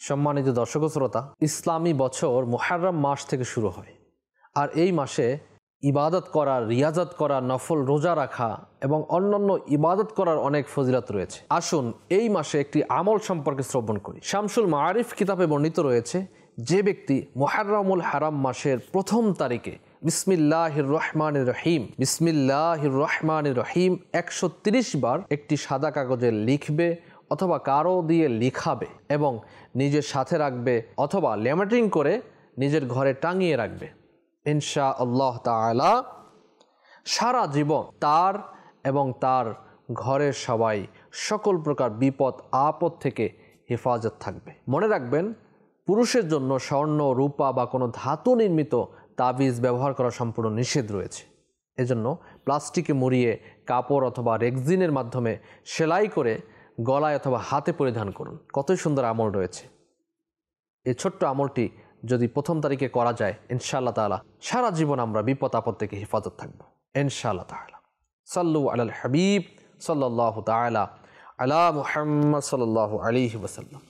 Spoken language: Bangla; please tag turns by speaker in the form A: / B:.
A: সম্মানিত দর্শক শ্রোতা, ইসলামী বছর মুহররম মাস থেকে শুরু হয়। আর এই মাসে ইবাদত করা, রিয়াজত করা, নফল রোজা রাখা এবং অন্যান্য ইবাদত করার অনেক ফজিলত রয়েছে। আসুন এই মাসে একটি আমল সম্পর্কে শ্রবণ করি। শামসুল মাআরিফ কিতাবে বর্ণিত রয়েছে, যে ব্যক্তি মুহররমুল হারাম মাসের প্রথম তারিখে বিসমিল্লাহির রহমানির রহিম 130 বার একটি সাদা কাগজে লিখবে অথবা কারো দিয়ে লিখাবে এবং নিজের সাথে রাখবে অথবা ল্যামিনেটিং করে নিজের ঘরে টাঙিয়ে রাখবে, ইনশাআল্লাহ তাআলা সারা জীবন তার এবং তার ঘরের সবাই সকল প্রকার বিপদ আপদ থেকে হেফাজত থাকবে। মনে রাখবেন, পুরুষের জন্য স্বর্ণ, রূপা বা কোনো ধাতু নির্মিত তাবিজ ব্যবহার করা সম্পূর্ণ নিষেধ রয়েছে। এজন্য প্লাস্টিকে মুড়িয়ে কাপড় অথবা রেক্সিনের মাধ্যমে সেলাই করে গলায় অথবা হাতে পরিধান করুন। কতই সুন্দর আমল রয়েছে। এই ছোট্ট আমলটি যদি প্রথম তারিখে করা যায়, ইনশাআল্লাহ তাআলা সারা জীবন আমরা বিপদ আপদ থেকে হেফাজত থাকবো, ইনশাআল্লাহ তাআলা। সাল্লু আলাল হাবিব সাল্লাল্লাহু তাআলা আলা মুহাম্মদ সাল্লাল্লাহু আলাইহি ওয়াসাল্লাম।